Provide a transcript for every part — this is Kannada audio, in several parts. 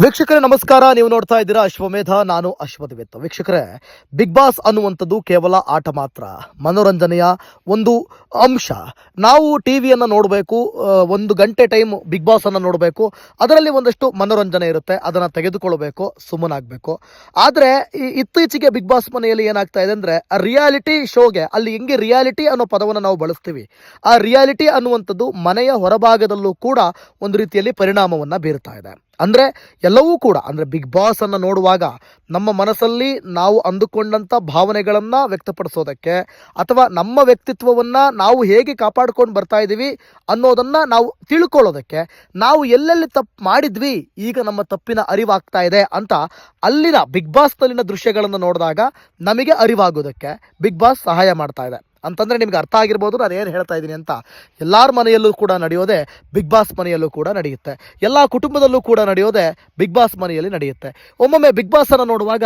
ವೀಕ್ಷಕರೇ ನಮಸ್ಕಾರ. ನೀವು ನೋಡ್ತಾ ಇದ್ದೀರಾ ಅಶ್ವಮೇಧ, ನಾನು ಅಶ್ವಥ್. ವೀಕ್ಷಕರೇ, ಬಿಗ್ ಬಾಸ್ ಅನ್ನುವಂಥದ್ದು ಕೇವಲ ಆಟ ಮಾತ್ರ, ಮನೋರಂಜನೆಯ ಒಂದು ಅಂಶ. ನಾವು ಟಿವಿಯನ್ನು ನೋಡಬೇಕು, 1 ಗಂಟೆ ಟೈಮ್ ಬಿಗ್ ಬಾಸ್ ಅನ್ನು ನೋಡಬೇಕು, ಅದರಲ್ಲಿ ಒಂದಷ್ಟು ಮನೋರಂಜನೆ ಇರುತ್ತೆ, ಅದನ್ನು ತೆಗೆದುಕೊಳ್ಳಬೇಕು, ಸುಮ್ಮನಾಗಬೇಕು. ಆದರೆ ಇತ್ತೀಚೆಗೆ ಬಿಗ್ ಬಾಸ್ ಮನೆಯಲ್ಲಿ ಏನಾಗ್ತಾ ಇದೆ ಅಂದರೆ, ರಿಯಾಲಿಟಿ ಶೋಗೆ ಅಲ್ಲಿ ಹೆಂಗೆ ರಿಯಾಲಿಟಿ ಅನ್ನೋ ಪದವನ್ನು ನಾವು ಬಳಸ್ತೀವಿ, ಆ ರಿಯಾಲಿಟಿ ಅನ್ನುವಂಥದ್ದು ಮನೆಯ ಹೊರಭಾಗದಲ್ಲೂ ಕೂಡ ಒಂದು ರೀತಿಯಲ್ಲಿ ಪರಿಣಾಮವನ್ನು ಬೀರ್ತಾ ಇದೆ. ಅಂದರೆ ಎಲ್ಲವೂ ಕೂಡ, ಅಂದರೆ ಬಿಗ್ ಬಾಸ್ ಅನ್ನು ನೋಡುವಾಗ ನಮ್ಮ ಮನಸ್ಸಲ್ಲಿ ನಾವು ಅಂದುಕೊಂಡಂಥ ಭಾವನೆಗಳನ್ನು ವ್ಯಕ್ತಪಡಿಸೋದಕ್ಕೆ, ಅಥವಾ ನಮ್ಮ ವ್ಯಕ್ತಿತ್ವವನ್ನು ನಾವು ಹೇಗೆ ಕಾಪಾಡ್ಕೊಂಡು ಬರ್ತಾ ಇದ್ದೀವಿ ಅನ್ನೋದನ್ನು ನಾವು ತಿಳ್ಕೊಳ್ಳೋದಕ್ಕೆ, ನಾವು ಎಲ್ಲೆಲ್ಲಿ ತಪ್ಪು ಮಾಡಿದ್ವಿ, ಈಗ ನಮ್ಮ ತಪ್ಪಿನ ಅರಿವಾಗ್ತಾ ಇದೆ ಅಂತ ಅಲ್ಲಿನ ಬಿಗ್ ಬಾಸ್ನಲ್ಲಿನ ದೃಶ್ಯಗಳನ್ನು ನೋಡಿದಾಗ ನಮಗೆ ಅರಿವಾಗೋದಕ್ಕೆ ಬಿಗ್ ಬಾಸ್ ಸಹಾಯ ಮಾಡ್ತಾ ಇದೆ ಅಂತಂದರೆ ನಿಮ್ಗೆ ಅರ್ಥ ಆಗಿರ್ಬೋದು ನಾನು ಏನು ಹೇಳ್ತಾ ಇದ್ದೀನಿ ಅಂತ. ಎಲ್ಲರ ಮನೆಯಲ್ಲೂ ಕೂಡ ನಡೆಯೋದೇ ಬಿಗ್ ಬಾಸ್ ಮನೆಯಲ್ಲೂ ಕೂಡ ನಡೆಯುತ್ತೆ, ಎಲ್ಲ ಕುಟುಂಬದಲ್ಲೂ ಕೂಡ ನಡೆಯೋದೇ ಬಿಗ್ ಬಾಸ್ ಮನೆಯಲ್ಲಿ ನಡೆಯುತ್ತೆ. ಒಮ್ಮೊಮ್ಮೆ ಬಿಗ್ ಬಾಸನ್ನು ನೋಡುವಾಗ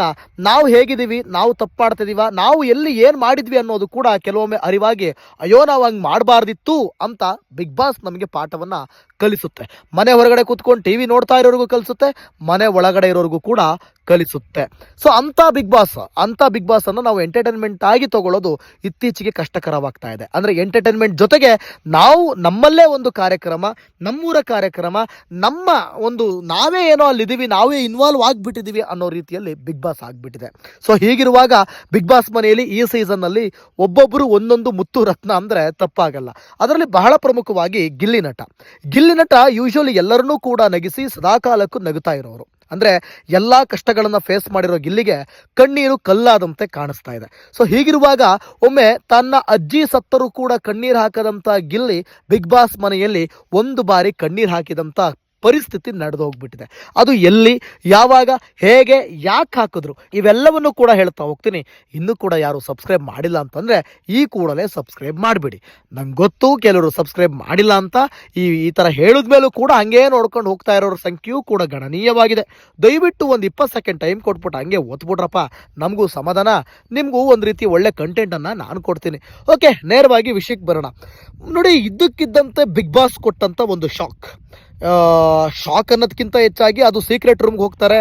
ನಾವು ಹೇಗಿದ್ದೀವಿ, ನಾವು ತಪ್ಪು ಮಾಡ್ತಿದ್ದೀವ, ನಾವು ಎಲ್ಲಿ ಏನು ಮಾಡಿದ್ವಿ ಅನ್ನೋದು ಕೂಡ ಕೆಲವೊಮ್ಮೆ ಅರಿವಾಗಿ, ಅಯ್ಯೋ ನಾವು ಹಂಗೆ ಮಾಡಬಾರ್ದಿತ್ತು ಅಂತ ಬಿಗ್ ಬಾಸ್ ನಮಗೆ ಪಾಠವನ್ನು ಕಲಿಸುತ್ತೆ. ಮನೆ ಹೊರಗಡೆ ಕೂತ್ಕೊಂಡು ಟಿ ವಿ ನೋಡ್ತಾ ಇರೋರಿಗೂ ಕಲಿಸುತ್ತೆ, ಮನೆ ಒಳಗಡೆ ಇರೋರಿಗೂ ಕೂಡ ಕಲಿಸುತ್ತೆ. ಸೊ ಅಂಥ ಬಿಗ್ ಬಾಸನ್ನು ನಾವು ಎಂಟರ್ಟೈನ್ಮೆಂಟ್ ಆಗಿ ತಗೊಳ್ಳೋದು ಇತ್ತೀಚೆಗೆ ಕಷ್ಟಕರವಾಗ್ತಾ ಇದೆ. ಅಂದರೆ ಎಂಟರ್ಟೈನ್ಮೆಂಟ್ ಜೊತೆಗೆ ನಾವು ನಮ್ಮಲ್ಲೇ ಒಂದು ಕಾರ್ಯಕ್ರಮ, ನಮ್ಮೂರ ಕಾರ್ಯಕ್ರಮ, ನಮ್ಮ ಒಂದು ನಾವೇ ಏನೋ ಅಲ್ಲಿದ್ದೀವಿ, ನಾವೇ ಇನ್ವಾಲ್ವ್ ಆಗಿಬಿಟ್ಟಿದ್ದೀವಿ ಅನ್ನೋ ರೀತಿಯಲ್ಲಿ ಬಿಗ್ ಬಾಸ್ ಆಗಿಬಿಟ್ಟಿದೆ. ಸೊ ಹೀಗಿರುವಾಗ ಬಿಗ್ ಬಾಸ್ ಮನೆಯಲ್ಲಿ ಈ ಸೀಸನ್ನಲ್ಲಿ ಒಬ್ಬೊಬ್ಬರು ಒಂದೊಂದು ಮುತ್ತು ರತ್ನ ಅಂದರೆ ತಪ್ಪಾಗಲ್ಲ. ಅದರಲ್ಲಿ ಬಹಳ ಪ್ರಮುಖವಾಗಿ ಗಿಲ್ಲಿ ನಟ ಯೂಶುವಲಿ ಎಲ್ಲರನ್ನೂ ಕೂಡ ನಗಿಸಿ ಸದಾಕಾಲಕ್ಕೂ ನಗುತ್ತಾ ಇರೋರು. ಅಂದರೆ ಎಲ್ಲ ಕಷ್ಟಗಳನ್ನು ಫೇಸ್ ಮಾಡಿರೋ ಗಿಲ್ಲಿಗೆ ಕಣ್ಣೀರು ಕಲ್ಲಾದಂತೆ ಕಾಣಿಸ್ತಾ ಇದೆ. ಸೊ ಹೀಗಿರುವಾಗ ಒಮ್ಮೆ ತನ್ನ ಅಜ್ಜಿ ಸತ್ತರೂ ಕೂಡ ಕಣ್ಣೀರು ಹಾಕದಂಥ ಗಿಲ್ಲಿ ಬಿಗ್ ಬಾಸ್ ಮನೆಯಲ್ಲಿ ಒಂದು ಬಾರಿ ಕಣ್ಣೀರು ಹಾಕಿದಂಥ ಪರಿಸ್ಥಿತಿ ನಡೆದು ಹೋಗ್ಬಿಟ್ಟಿದೆ. ಅದು ಎಲ್ಲಿ, ಯಾವಾಗ, ಹೇಗೆ, ಯಾಕೆ ಹಾಕಿದ್ರು, ಇವೆಲ್ಲವನ್ನು ಕೂಡ ಹೇಳ್ತಾ ಹೋಗ್ತೀನಿ. ಇನ್ನೂ ಕೂಡ ಯಾರು ಸಬ್ಸ್ಕ್ರೈಬ್ ಮಾಡಿಲ್ಲ ಅಂತಂದರೆ ಈ ಕೂಡಲೇ ಸಬ್ಸ್ಕ್ರೈಬ್ ಮಾಡಿಬಿಡಿ. ನಂಗೆ ಗೊತ್ತು ಕೆಲವರು ಸಬ್ಸ್ಕ್ರೈಬ್ ಮಾಡಿಲ್ಲ ಅಂತ, ಈ ಥರ ಹೇಳಿದ ಮೇಲೂ ಕೂಡ ಹಂಗೆ ನೋಡ್ಕೊಂಡು ಹೋಗ್ತಾ ಇರೋರ ಸಂಖ್ಯೆಯೂ ಕೂಡ ಗಣನೀಯವಾಗಿದೆ. ದಯವಿಟ್ಟು ಒಂದು 20 ಸೆಕೆಂಡ್ ಟೈಮ್ ಕೊಟ್ಬಿಟ್ಟು ಹಂಗೆ ಓದ್ಬಿಟ್ರಪ್ಪ, ನಮಗೂ ಸಮಾಧಾನ, ನಿಮಗೂ ಒಂದು ರೀತಿ ಒಳ್ಳೆ ಕಂಟೆಂಟನ್ನು ನಾನು ಕೊಡ್ತೀನಿ. ಓಕೆ, ನೇರವಾಗಿ ವಿಷಯಕ್ಕೆ ಬರೋಣ. ನೋಡಿ, ಇದ್ದಕ್ಕಿದ್ದಂತೆ ಬಿಗ್ ಬಾಸ್ ಕೊಟ್ಟಂಥ ಒಂದು ಶಾಕ್ ಅನ್ನೋದಕ್ಕಿಂತ ಹೆಚ್ಚಾಗಿ ಅದು ಸೀಕ್ರೆಟ್ ರೂಮ್ಗೆ ಹೋಗ್ತಾರೆ,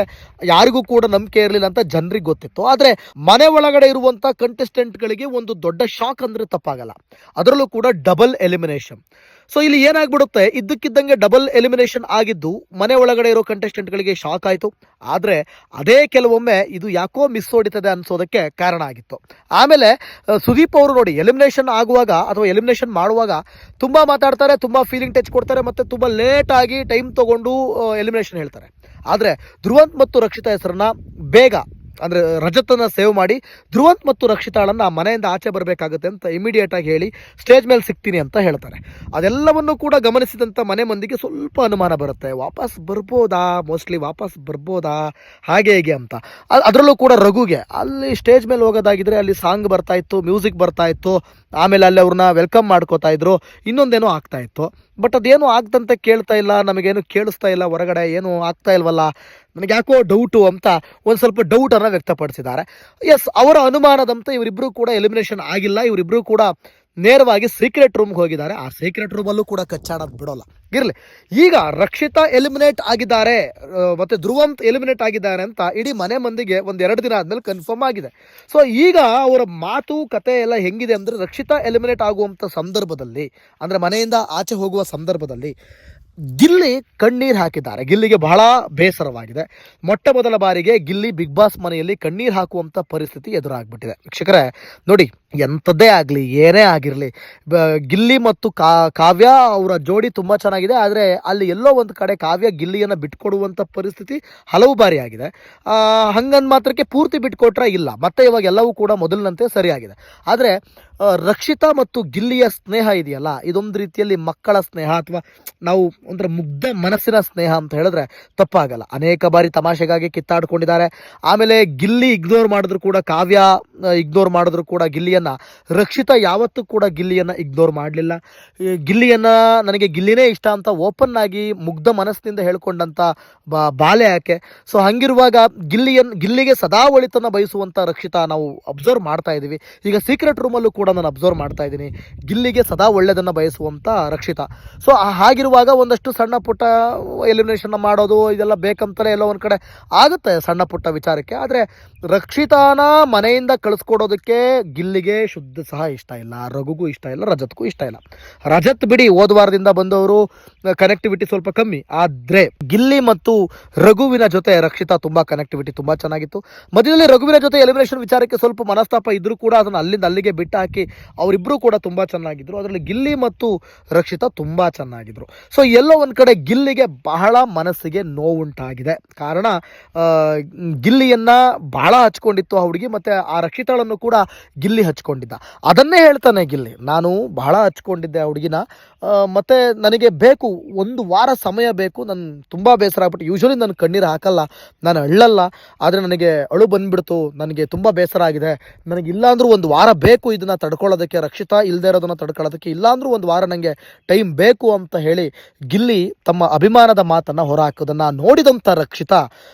ಯಾರಿಗೂ ಕೂಡ ನಂಬಿಕೆ ಇರಲಿಲ್ಲ ಅಂತ ಜನರಿಗೆ ಗೊತ್ತಿತ್ತು. ಆದರೆ ಮನೆ ಒಳಗಡೆ ಇರುವಂಥ ಕಂಟೆಸ್ಟೆಂಟ್ಗಳಿಗೆ ಒಂದು ದೊಡ್ಡ ಶಾಕ್ ಅಂದರೆ ತಪ್ಪಾಗಲ್ಲ, ಅದರಲ್ಲೂ ಕೂಡ ಡಬಲ್ ಎಲಿಮಿನೇಷನ್. ಸೊ ಇಲ್ಲಿ ಏನಾಗ್ಬಿಡುತ್ತೆ, ಇದ್ದಕ್ಕಿದ್ದಂಗೆ ಡಬಲ್ ಎಲಿಮಿನೇಷನ್ ಆಗಿದ್ದು ಮನೆ ಒಳಗಡೆ ಇರೋ ಕಂಟೆಸ್ಟೆಂಟ್ಗಳಿಗೆ ಶಾಕ್ ಆಯಿತು. ಆದರೆ ಅದೇ ಕೆಲವೊಮ್ಮೆ ಇದು ಯಾಕೋ ಮಿಸ್ ಹೊಡಿತದೆ ಅನಿಸೋದಕ್ಕೆ ಕಾರಣ ಆಗಿತ್ತು. ಆಮೇಲೆ ಸುದೀಪ್ ಅವರು ನೋಡಿ, ಎಲಿಮಿನೇಷನ್ ಆಗುವಾಗ ಅಥವಾ ಎಲಿಮಿನೇಷನ್ ಮಾಡುವಾಗ ತುಂಬ ಮಾತಾಡ್ತಾರೆ, ತುಂಬ ಫೀಲಿಂಗ್ ಟಚ್ ಕೊಡ್ತಾರೆ, ಮತ್ತು ತುಂಬ ಲೇಟಾಗಿ ಟೈಮ್ ತೊಗೊಂಡು ಎಲಿಮಿನೇಷನ್ ಹೇಳ್ತಾರೆ. ಆದರೆ ಧ್ರುವಂತ್ ಮತ್ತು ರಕ್ಷಿತಾ ಹೆಸರನ್ನ ಬೇಗ, ಅಂದರೆ ರಜತನ್ನು ಸೇವ್ ಮಾಡಿ ಧ್ರುವಂತ್ ಮತ್ತು ರಕ್ಷಿತಾಳನ್ನು ಮನೆಯಿಂದ ಆಚೆ ಬರಬೇಕಾಗುತ್ತೆ ಅಂತ ಇಮಿಡಿಯೇಟಾಗಿ ಹೇಳಿ ಸ್ಟೇಜ್ ಮೇಲೆ ಸಿಗ್ತೀನಿ ಅಂತ ಹೇಳ್ತಾರೆ. ಅದೆಲ್ಲವನ್ನು ಕೂಡ ಗಮನಿಸಿದಂಥ ಮನೆ ಮಂದಿಗೆ ಸ್ವಲ್ಪ ಅನುಮಾನ ಬರುತ್ತೆ, ಮೋಸ್ಟ್ಲಿ ವಾಪಸ್ ಬರ್ಬೋದಾ ಹಾಗೆ ಹೇಗೆ ಅಂತ. ಅದರಲ್ಲೂ ಕೂಡ ರಘುಗೆ ಅಲ್ಲಿ ಸ್ಟೇಜ್ ಮೇಲೆ ಹೋಗೋದಾಗಿದ್ರೆ ಅಲ್ಲಿ ಸಾಂಗ್ ಬರ್ತಾಯಿತ್ತು, ಮ್ಯೂಸಿಕ್ ಬರ್ತಾಯಿತ್ತು, ಆಮೇಲೆ ಅಲ್ಲಿ ಅವ್ರನ್ನ ವೆಲ್ಕಮ್ ಮಾಡ್ಕೋತಾ ಇದ್ರು, ಇನ್ನೊಂದೇನೋ ಆಗ್ತಾ ಇತ್ತು. ಬಟ್ ಅದೇನು ಆಗ್ದಂತೆ ಕೇಳ್ತಾ ಇಲ್ಲ, ನಮಗೇನು ಕೇಳಿಸ್ತಾ ಇಲ್ಲ, ಹೊರಗಡೆ ಏನು ಆಗ್ತಾ ಇಲ್ವಲ್ಲ, ನನಗೆ ಯಾಕೋ ಡೌಟು ಅಂತ ಒಂದು ಸ್ವಲ್ಪ ಡೌಟನ್ನು ವ್ಯಕ್ತಪಡಿಸಿದ್ದಾರೆ. ಎಸ್, ಅವರ ಅನುಮಾನದಂತೆ ಇವರಿಬ್ಬರು ಕೂಡ ಎಲಿಮಿನೇಷನ್ ಆಗಿಲ್ಲ, ಇವರಿಬ್ಬರು ಕೂಡ ನೇರವಾಗಿ ಸೀಕ್ರೆಟ್ ರೂಮ್ಗೆ ಹೋಗಿದ್ದಾರೆ. ಆ ಸೀಕ್ರೆಟ್ ರೂಮಲ್ಲೂ ಕೂಡ ಕಚ್ಚಾಡೋದು ಬಿಡೋಲ್ಲ, ಇರಲಿ. ಈಗ ರಕ್ಷಿತಾ ಎಲಿಮಿನೇಟ್ ಆಗಿದ್ದಾರೆ ಮತ್ತು ಧ್ರುವಂತ್ ಎಲಿಮಿನೇಟ್ ಆಗಿದ್ದಾರೆ ಅಂತ ಇಡೀ ಮನೆ ಮಂದಿಗೆ 1-2 ದಿನ ಆದಮೇಲೆ ಕನ್ಫರ್ಮ್ ಆಗಿದೆ. ಸೊ ಈಗ ಅವರ ಮಾತು ಕತೆ ಎಲ್ಲ ಹೆಂಗಿದೆ ಅಂದರೆ, ರಕ್ಷಿತಾ ಎಲಿಮಿನೇಟ್ ಆಗುವಂಥ ಸಂದರ್ಭದಲ್ಲಿ, ಅಂದರೆ ಮನೆಯಿಂದ ಆಚೆ ಹೋಗುವ ಸಂದರ್ಭದಲ್ಲಿ ಗಿಲ್ಲಿ ಕಣ್ಣೀರು ಹಾಕಿದ್ದಾರೆ. ಗಿಲ್ಲಿಗೆ ಬಹಳ ಬೇಸರವಾಗಿದೆ. ಮೊಟ್ಟ ಮೊದಲ ಬಾರಿಗೆ ಗಿಲ್ಲಿ ಬಿಗ್ ಬಾಸ್ ಮನೆಯಲ್ಲಿ ಕಣ್ಣೀರು ಹಾಕುವಂಥ ಪರಿಸ್ಥಿತಿ ಎದುರಾಗ್ಬಿಟ್ಟಿದೆ. ವೀಕ್ಷಕರೇ ನೋಡಿ, ಎಂಥದ್ದೇ ಆಗಲಿ, ಏನೇ ಆಗಿರಲಿ, ಗಿಲ್ಲಿ ಮತ್ತು ಕಾವ್ಯ ಅವರ ಜೋಡಿ ತುಂಬ ಚೆನ್ನಾಗಿದೆ. ಆದರೆ ಅಲ್ಲಿ ಎಲ್ಲೋ ಒಂದು ಕಡೆ ಕಾವ್ಯ ಗಿಲ್ಲಿಯನ್ನು ಬಿಟ್ಕೊಡುವಂಥ ಪರಿಸ್ಥಿತಿ ಹಲವು ಬಾರಿ ಆಗಿದೆ. ಹಂಗಂದು ಮಾತ್ರಕ್ಕೆ ಪೂರ್ತಿ ಬಿಟ್ಕೊಟ್ರೆ ಇಲ್ಲ, ಮತ್ತೆ ಇವಾಗ ಎಲ್ಲವೂ ಕೂಡ ಮೊದಲಿನಂತೆ ಸರಿಯಾಗಿದೆ. ಆದರೆ ರಕ್ಷಿತಾ ಮತ್ತು ಗಿಲ್ಲಿಯ ಸ್ನೇಹ ಇದೆಯಲ್ಲ, ಇದೊಂದು ರೀತಿಯಲ್ಲಿ ಮಕ್ಕಳ ಸ್ನೇಹ, ಅಥವಾ ನಾವು ಒಂಥರ ಮುಗ್ಧ ಮನಸ್ಸಿನ ಸ್ನೇಹ ಅಂತ ಹೇಳಿದ್ರೆ ತಪ್ಪಾಗಲ್ಲ. ಅನೇಕ ಬಾರಿ ತಮಾಷೆಗಾಗಿ ಕಿತ್ತಾಡ್ಕೊಂಡಿದ್ದಾರೆ. ಆಮೇಲೆ ಗಿಲ್ಲಿ ಇಗ್ನೋರ್ ಮಾಡಿದ್ರು ಕೂಡ, ಕಾವ್ಯ ಇಗ್ನೋರ್ ಮಾಡಿದ್ರು ಕೂಡ ಗಿಲ್ಲಿಯನ್ನು, ರಕ್ಷಿತಾ ಯಾವತ್ತೂ ಕೂಡ ಗಿಲ್ಲಿಯನ್ನು ಇಗ್ನೋರ್ ಮಾಡಲಿಲ್ಲ. ನನಗೆ ಗಿಲ್ಲಿನೇ ಇಷ್ಟ ಅಂತ ಓಪನ್ ಆಗಿ ಮುಗ್ಧ ಮನಸ್ಸಿನಿಂದ ಹೇಳ್ಕೊಂಡಂಥ ಬಾಲೆ ಆಕೆ. ಸೊ ಹಂಗಿರುವಾಗ ಗಿಲ್ಲಿಗೆ ಸದಾ ಒಳಿತನ್ನು ಬಯಸುವಂಥ ರಕ್ಷಿತಾ ನಾವು ಅಬ್ಸರ್ವ್ ಮಾಡ್ತಾ ಇದ್ದೀವಿ. ಈಗ ಸೀಕ್ರೆಟ್ ರೂಮಲ್ಲೂ ಕೂಡ ಕೂಡ ನಾನು ಅಬ್ಸರ್ವ್ ಮಾಡ್ತಾ ಇದ್ದೀನಿ. ಗಿಲ್ಲಿಗೆ ಸದಾ ಒಳ್ಳೆಯದನ್ನು ಬಯಸುವಂಥ ರಕ್ಷಿತಾ. ಸೊ ಹಾಗಿರುವಾಗ ಒಂದಷ್ಟು ಸಣ್ಣ ಪುಟ್ಟ ಎಲಿಮಿನೇಷನ್ ಮಾಡೋದು ಇದೆಲ್ಲ ಬೇಕಂತಲೇ ಎಲ್ಲೋ ಒಂದು ಕಡೆ ಆಗುತ್ತೆ ಸಣ್ಣ ಪುಟ್ಟ ವಿಚಾರಕ್ಕೆ. ಆದರೆ ರಕ್ಷಿತಾನ ಮನೆಯಿಂದ ಕಳಿಸ್ಕೊಡೋದಕ್ಕೆ ಗಿಲ್ಲಿಗೆ ಶುದ್ಧ ಸಹ ಇಷ್ಟ ಇಲ್ಲ, ರಘುಗೂ ಇಷ್ಟ ಇಲ್ಲ, ರಜತ್ಗೂ ಇಷ್ಟ ಇಲ್ಲ. ರಜತ್ ಬಿಡಿ, ಹೋದ ವಾರದಿಂದ ಬಂದವರು, ಕನೆಕ್ಟಿವಿಟಿ ಸ್ವಲ್ಪ ಕಮ್ಮಿ. ಆದರೆ ಗಿಲ್ಲಿ ಮತ್ತು ರಘುವಿನ ಜೊತೆ ರಕ್ಷಿತಾ ತುಂಬ ಕನೆಕ್ಟಿವಿಟಿ ತುಂಬ ಚೆನ್ನಾಗಿತ್ತು. ಮಧ್ಯದಲ್ಲಿ ರಘುವಿನ ಜೊತೆ ಎಲಿಮಿನೇಷನ್ ವಿಚಾರಕ್ಕೆ ಸ್ವಲ್ಪ ಮನಸ್ತಾಪ ಇದ್ರೂ ಕೂಡ ಅದನ್ನು ಅಲ್ಲಿಂದ ಅಲ್ಲಿಗೆ ಬಿಟ್ಟು ಹಾಕಿ ಅವರಿಬ್ಬರು ಕೂಡ ತುಂಬ ಚೆನ್ನಾಗಿದ್ರು. ಅದರಲ್ಲಿ ಗಿಲ್ಲಿ ಮತ್ತು ರಕ್ಷಿತಾ ತುಂಬ ಚೆನ್ನಾಗಿದ್ರು. ಸೊ ಎಲ್ಲೋ ಒಂದು ಕಡೆ ಗಿಲ್ಲಿಗೆ ಬಹಳ ಮನಸ್ಸಿಗೆ ನೋವುಂಟಾಗಿದೆ. ಕಾರಣ ಗಿಲ್ಲಿಯನ್ನ ಬಹಳ ಹಚ್ಕೊಂಡಿತ್ತು ಆ ಹುಡುಗಿ, ಮತ್ತು ಆ ರಕ್ಷಿತಾಳನ್ನು ಕೂಡ ಗಿಲ್ಲಿ ಹಚ್ಕೊಂಡಿದ್ದ. ಅದನ್ನೇ ಹೇಳ್ತಾನೆ ಗಿಲ್ಲಿ, ನಾನು ಬಹಳ ಹಚ್ಕೊಂಡಿದ್ದೆ ಆ ಹುಡುಗಿನ, ಮತ್ತು ನನಗೆ ಬೇಕು, ಒಂದು ವಾರ ಸಮಯ ಬೇಕು, ನಾನು ತುಂಬ ಬೇಸರ ಆಗ್ಬಿಟ್ಟು, ಯೂಶ್ವಲಿ ನಾನು ಕಣ್ಣೀರು ಹಾಕಲ್ಲ, ನಾನು ಅಳ್ಳಲ್ಲ, ಆದರೆ ನನಗೆ ಅಳು ಬಂದುಬಿಡ್ತು, ನನಗೆ ತುಂಬ ಬೇಸರ ಆಗಿದೆ, ನನಗೆ ಇಲ್ಲಾಂದ್ರೂ ಒಂದು ವಾರ ಬೇಕು ಇದನ್ನು ತಡ್ಕೊಳ್ಳೋದಕ್ಕೆ, ರಕ್ಷಿತಾ ಇಲ್ಲದೆ ಇರೋದನ್ನು ತಡ್ಕೊಳ್ಳೋದಕ್ಕೆ ಇಲ್ಲಾಂದ್ರೂ ಒಂದು ವಾರ ನನಗೆ ಟೈಮ್ ಬೇಕು ಅಂತ ಹೇಳಿ ಗಿಲ್ಲಿ ತಮ್ಮ ಅಭಿಮಾನದ ಮಾತನ್ನು ಹೊರಹಾಕೋದನ್ನು ನೋಡಿದಂಥ ರಕ್ಷಿತಾ,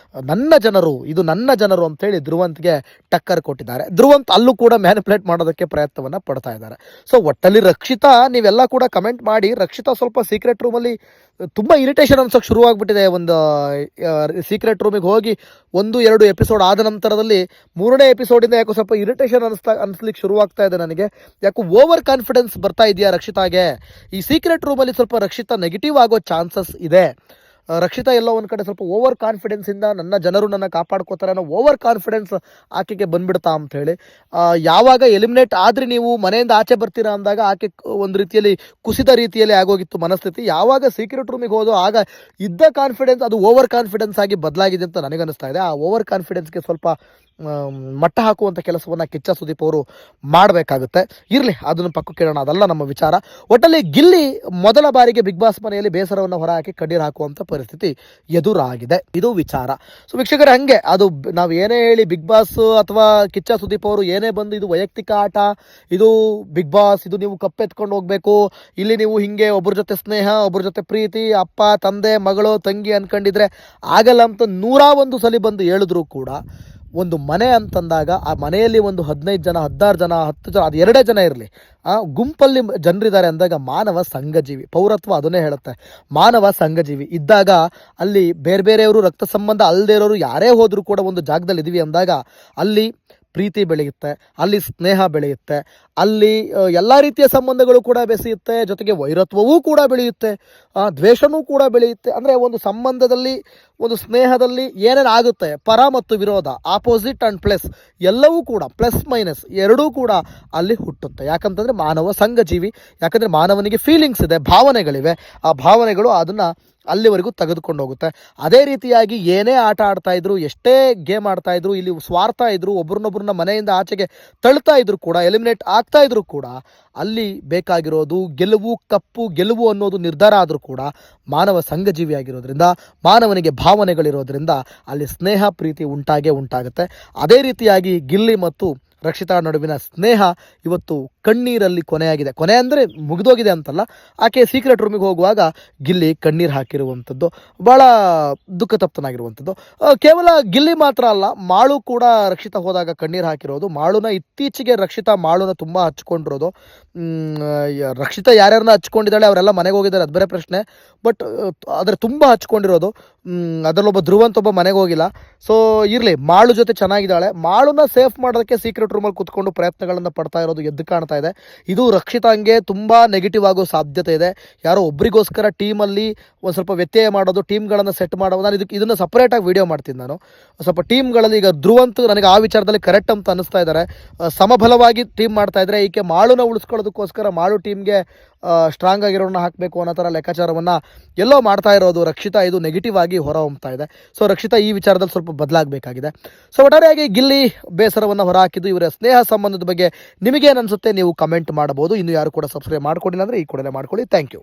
ನನ್ನ ಜನರು, ಇದು ನನ್ನ ಜನರು ಅಂತೇಳಿ ಧ್ರುವಂತ್ಗೆ ಟಕ್ಕರ್ ಕೊಟ್ಟಿದ್ದಾರೆ. ಧ್ರುವಂತ್ ಅಲ್ಲೂ ಕೂಡ ಮ್ಯಾನಿಪುಲೇಟ್ ಮಾಡೋದಕ್ಕೆ ಪ್ರಯತ್ನವನ್ನು ಪಡ್ತಾ ಇದ್ದಾರೆ. ಸೊ ಒಟ್ಟಲ್ಲಿ ರಕ್ಷಿತಾ, ನೀವೆಲ್ಲ ಕೂಡ ಕಮೆಂಟ್ ಮಾಡಿ, ರಕ್ಷಿತಾ ಸ್ವಲ್ಪ ಸೀಕ್ರೆಟ್ ರೂಮಲ್ಲಿ ತುಂಬ ಇರಿಟೇಷನ್ ಅನ್ಸೋಕ್ಕೆ ಶುರುವಾಗ್ಬಿಟ್ಟಿದೆ. ಒಂದು ಸೀಕ್ರೆಟ್ ರೂಮಿಗೆ ಹೋಗಿ 1-2 ಎಪಿಸೋಡ್ ಆದ ನಂತರದಲ್ಲಿ 3ನೇ ಎಪಿಸೋಡಿಂದ ಯಾಕೋ ಸ್ವಲ್ಪ ಇರಿಟೇಷನ್ ಅನಿಸ್ಲಿಕ್ಕೆ ಶುರುವಾಗ್ತಾ ಇದೆ ನನಗೆ. ಯಾಕೋ ಓವರ್ ಕಾನ್ಫಿಡೆನ್ಸ್ ಬರ್ತಾ ಇದೆಯಾ ರಕ್ಷಿತಾಗೆ. ಈ ಸೀಕ್ರೆಟ್ ರೂಮಲ್ಲಿ ಸ್ವಲ್ಪ ರಕ್ಷಿತಾ ನೆಗೆಟಿವ್ ಆಗೋ ಚಾನ್ಸಸ್ ಇದೆ. ರಕ್ಷಿತಾ ಎಲ್ಲೋ ಒಂದು ಕಡೆ ಸ್ವಲ್ಪ ಓವರ್ ಕಾನ್ಫಿಡೆನ್ಸಿಂದ ನನ್ನ ಜನರು ನನ್ನ ಕಾಪಾಡ್ಕೋತಾರೆ ಅನ್ನೋ ಓವರ್ ಕಾನ್ಫಿಡೆನ್ಸ್ ಆಕೆಗೆ ಬಂದ್ಬಿಡ್ತಾ ಅಂಥೇಳಿ. ಯಾವಾಗ ಎಲಿಮಿನೇಟ್ ಆದರೆ ನೀವು ಮನೆಯಿಂದ ಆಚೆ ಬರ್ತೀರಾ ಅಂದಾಗ ಆಕೆ ಒಂದು ರೀತಿಯಲ್ಲಿ ಕುಸಿದ ರೀತಿಯಲ್ಲಿ ಆಗೋಗಿತ್ತು ಮನಸ್ಥಿತಿ. ಯಾವಾಗ ಸೀಕ್ರೆಟ್ ರೂಮಿಗೆ ಹೋದೋ ಆಗ ಇದ್ದ ಕಾನ್ಫಿಡೆನ್ಸ್ ಅದು ಓವರ್ ಕಾನ್ಫಿಡೆನ್ಸ್ ಆಗಿ ಬದಲಾಗಿದೆ ಅಂತ ನನಗನ್ನಿಸ್ತಾ ಇದೆ. ಆ ಓವರ್ ಕಾನ್ಫಿಡೆನ್ಸ್ಗೆ ಸ್ವಲ್ಪ ಮಟ್ಟ ಹಾಕುವಂಥ ಕೆಲಸವನ್ನು ಕಿಚ್ಚ ಸುದೀಪ್ ಅವರು ಮಾಡಬೇಕಾಗುತ್ತೆ. ಇರಲಿ, ಅದನ್ನು ಪಕ್ಕಕ್ಕೆ ಕೇಳೋಣ, ಅದಲ್ಲ ನಮ್ಮ ವಿಚಾರ. ಒಟ್ಟಲ್ಲಿ ಗಿಲ್ಲಿ ಮೊದಲ ಬಾರಿಗೆ ಬಿಗ್ ಬಾಸ್ ಮನೆಯಲ್ಲಿ ಬೇಸರವನ್ನು ಹೊರಹಾಕಿ ಕಣ್ಣೀರು ಹಾಕುವಂಥ ಪರಿಸ್ಥಿತಿ ಎದುರಾಗಿದೆ, ಇದು ವಿಚಾರ. ಸೊ ವೀಕ್ಷಕರೇ, ಹಂಗೆ ಅದು ನಾವು ಏನೇ ಹೇಳಿ ಬಿಗ್ ಬಾಸ್ ಅಥವಾ ಕಿಚ್ಚ ಸುದೀಪ್ ಅವರು ಏನೇ ಬಂದು ಇದು ವೈಯಕ್ತಿಕ ಆಟ, ಇದು ಬಿಗ್ ಬಾಸ್, ಇದು ನೀವು ಕಪ್ಪೆತ್ಕೊಂಡು ಹೋಗಬೇಕು, ಇಲ್ಲಿ ನೀವು ಹಿಂಗೆ ಒಬ್ಬರ ಜೊತೆ ಸ್ನೇಹ, ಒಬ್ಬರ ಜೊತೆ ಪ್ರೀತಿ, ಅಪ್ಪ ತಂದೆ ಮಗಳು ತಂಗಿ ಅಂದ್ಕೊಂಡಿದ್ರೆ ಆಗಲ್ಲ ಅಂತ 101 ಸಲ ಬಂದು ಹೇಳಿದ್ರು ಕೂಡ, ಒಂದು ಮನೆ ಅಂತಂದಾಗ ಆ ಮನೆಯಲ್ಲಿ ಒಂದು 15 ಜನ, 16 ಜನ, 10 ಜನ, ಅದು 2 ಜನ ಇರಲಿ, ಗುಂಪಲ್ಲಿ ಜನರಿದ್ದಾರೆ ಅಂದಾಗ ಮಾನವ ಸಂಘಜೀವಿ. ಪೌರತ್ವ ಅದನ್ನೇ ಹೇಳುತ್ತೆ, ಮಾನವ ಸಂಘಜೀವಿ ಇದ್ದಾಗ ಅಲ್ಲಿ ಬೇರೆ ಬೇರೆಯವರು ರಕ್ತ ಸಂಬಂಧ ಅಲ್ಲದೇ ಇರೋರು ಯಾರೇ ಹೋದರೂ ಕೂಡ ಒಂದು ಜಾಗದಲ್ಲಿ ಇದ್ದೀವಿ ಅಂದಾಗ ಅಲ್ಲಿ ಪ್ರೀತಿ ಬೆಳೆಯುತ್ತೆ, ಅಲ್ಲಿ ಸ್ನೇಹ ಬೆಳೆಯುತ್ತೆ, ಅಲ್ಲಿ ಎಲ್ಲ ರೀತಿಯ ಸಂಬಂಧಗಳು ಕೂಡ ಬೆಸೆಯುತ್ತೆ, ಜೊತೆಗೆ ವೈರತ್ವವೂ ಕೂಡ ಬೆಳೆಯುತ್ತೆ, ದ್ವೇಷವೂ ಕೂಡ ಬೆಳೆಯುತ್ತೆ. ಅಂದರೆ ಒಂದು ಸಂಬಂಧದಲ್ಲಿ, ಒಂದು ಸ್ನೇಹದಲ್ಲಿ ಏನೇನು ಆಗುತ್ತೆ, ಪರ ಮತ್ತು ವಿರೋಧ, ಆಪೋಸಿಟ್ ಆ್ಯಂಡ್ ಪ್ಲಸ್, ಎಲ್ಲವೂ ಕೂಡ ಪ್ಲಸ್ ಮೈನಸ್ ಎರಡೂ ಕೂಡ ಅಲ್ಲಿ ಹುಟ್ಟುತ್ತೆ. ಯಾಕಂತಂದರೆ ಮಾನವ ಸಂಘಜೀವಿ, ಯಾಕಂದರೆ ಮಾನವನಿಗೆ ಫೀಲಿಂಗ್ಸ್ ಇದೆ, ಭಾವನೆಗಳಿವೆ, ಆ ಭಾವನೆಗಳು ಅದನ್ನು ಅಲ್ಲಿವರೆಗೂ ತೆಗೆದುಕೊಂಡು ಹೋಗುತ್ತೆ. ಅದೇ ರೀತಿಯಾಗಿ ಏನೇ ಆಟ ಆಡ್ತಾಯಿದ್ರು, ಎಷ್ಟೇ ಗೇಮ್ ಆಡ್ತಾಯಿದ್ರು, ಇಲ್ಲಿ ಸ್ವಾರ್ಥ ಇದ್ದರು, ಒಬ್ರನ್ನೊಬ್ರನ್ನ ಮನೆಯಿಂದ ಆಚೆಗೆ ತಳ್ತಾ ಇದ್ರು ಕೂಡ, ಎಲಿಮಿನೇಟ್ ಆಗ್ತಾಯಿದ್ರು ಕೂಡ, ಅಲ್ಲಿ ಬೇಕಾಗಿರೋದು ಗೆಲುವು ಅನ್ನೋದು ನಿರ್ಧಾರ ಆದರೂ ಕೂಡ ಮಾನವ ಸಂಘಜೀವಿಯಾಗಿರೋದ್ರಿಂದ, ಮಾನವನಿಗೆ ಭಾವನೆಗಳಿರೋದ್ರಿಂದ ಅಲ್ಲಿ ಸ್ನೇಹ ಪ್ರೀತಿ ಉಂಟಾಗುತ್ತೆ. ಅದೇ ರೀತಿಯಾಗಿ ಗಿಲ್ಲಿ ಮತ್ತು ರಕ್ಷಿತಾ ನಡುವಿನ ಸ್ನೇಹ ಇವತ್ತು ಕಣ್ಣೀರಲ್ಲಿ ಕೊನೆ ಅಂದರೆ ಮುಗಿದೋಗಿದೆ ಅಂತಲ್ಲ, ಆಕೆ ಸೀಕ್ರೆಟ್ ರೂಮಿಗೆ ಹೋಗುವಾಗ ಗಿಲ್ಲಿ ಕಣ್ಣೀರು ಹಾಕಿರುವಂಥದ್ದು ಭಾಳ ದುಃಖ ತಪ್ತನಾಗಿರುವಂಥದ್ದು. ಕೇವಲ ಗಿಲ್ಲಿ ಮಾತ್ರ ಅಲ್ಲ, ಮಾಳು ಕೂಡ ರಕ್ಷಿತಾ ಹೋದಾಗ ಕಣ್ಣೀರು ಹಾಕಿರೋದು. ಮಾಳುನ ಇತ್ತೀಚೆಗೆ ರಕ್ಷಿತಾ ಮಾಳುನ ತುಂಬ ಹಚ್ಕೊಂಡಿರೋದು. ರಕ್ಷಿತಾ ಯಾರ್ಯಾರನ್ನ ಹಚ್ಕೊಂಡಿದ್ದಾಳೆ ಅವರೆಲ್ಲ ಮನೆಗೆ ಹೋಗಿದ್ದಾರೆ, ಅದು ಬೇರೆ ಪ್ರಶ್ನೆ. ಬಟ್ ಆದರೆ ತುಂಬ ಹಚ್ಕೊಂಡಿರೋದು. ಅದರಲ್ಲೊಬ್ಬ ಧ್ರುವಂತ್ ಒಬ್ಬ ಮನೆಗೆ ಹೋಗಿಲ್ಲ. ಸೊ ಇರಲಿ, ಮಾಳು ಜೊತೆ ಚೆನ್ನಾಗಿದ್ದಾಳೆ. ಮಾಳುನ ಸೇಫ್ ಮಾಡೋದಕ್ಕೆ ಸೀಕ್ರೆಟ್ ರೂಮಲ್ಲಿ ಕೂತ್ಕೊಂಡು ಪ್ರಯತ್ನಗಳನ್ನು ಪಡ್ತಾ ಇರೋದು ಎದ್ದು ಕಾಣ್ತಾ ಇದೆ. ಇದು ರಕ್ಷಿತಾಂಗೆ ತುಂಬ ನೆಗೆಟಿವ್ ಆಗೋ ಸಾಧ್ಯತೆ ಇದೆ. ಯಾರೋ ಒಬ್ರಿಗೋಸ್ಕರ ಟೀಮಲ್ಲಿ ಒಂದು ಸ್ವಲ್ಪ ವ್ಯತ್ಯಯ ಮಾಡೋದು, ಟೀಮ್ಗಳನ್ನು ಸೆಟ್ ಮಾಡೋದು. ನಾನು ಇದನ್ನು ಸಪ್ರೇಟಾಗಿ ವೀಡಿಯೋ ಮಾಡ್ತೀನಿ. ನಾನು ಸ್ವಲ್ಪ ಟೀಮ್ಗಳಲ್ಲಿ ಈಗ ಧ್ರುವಂತ್ ನನಗೆ ಆ ವಿಚಾರದಲ್ಲಿ ಕರೆಕ್ಟ್ ಅಂತ ಅನ್ನಿಸ್ತಾ ಇದ್ದಾರೆ. ಸಮಬಲವಾಗಿ ಟೀಮ್ ಮಾಡ್ತಾ ಇದ್ದಾರೆ. ಈಕೆ ಮಾಳುನ ಉಳಿಸ್ಕೊಳ್ಳೋದಕ್ಕೋಸ್ಕರ ಮಾಳು ಟೀಮ್ಗೆ ಸ್ಟ್ರಾಂಗ್ ಆಗಿರೋನ್ನ ಹಾಕಬೇಕು ಅನ್ನೋ ಥರ ಲೆಕ್ಕಾಚಾರವನ್ನು ಎಲ್ಲೋ ಮಾಡ್ತಾ ಇರೋದು ರಕ್ಷಿತಾ. ಇದು ನೆಗೆಟಿವ್ ಆಗಿ ಹೊರ ಹೊಮ್ತಾ ಇದೆ. ಸೊ ರಕ್ಷಿತಾ ಈ ವಿಚಾರದಲ್ಲಿ ಸ್ವಲ್ಪ ಬದಲಾಗಬೇಕಾಗಿದೆ. ಸೊ ಒಟ್ಟಾರೆಯಾಗಿ ಗಿಲ್ಲಿ ಬೇಸರವನ್ನು ಹೊರಹಾಕಿದ್ದು ಇವರ ಸ್ನೇಹ ಸಂಬಂಧದ ಬಗ್ಗೆ ನಿಮಗೇನು ಅನಿಸುತ್ತೆ ನೀವು ಕಮೆಂಟ್ ಮಾಡಬಹುದು. ಇನ್ನು ಯಾರು ಕೂಡ ಸಬ್ಸ್ಕ್ರೈಬ್ ಮಾಡ್ಕೊಂಡಿಲ್ಲ ಅಂದರೆ ಈ ಕೂಡಲೇ ಮಾಡ್ಕೊಳ್ಳಿ. Thank you.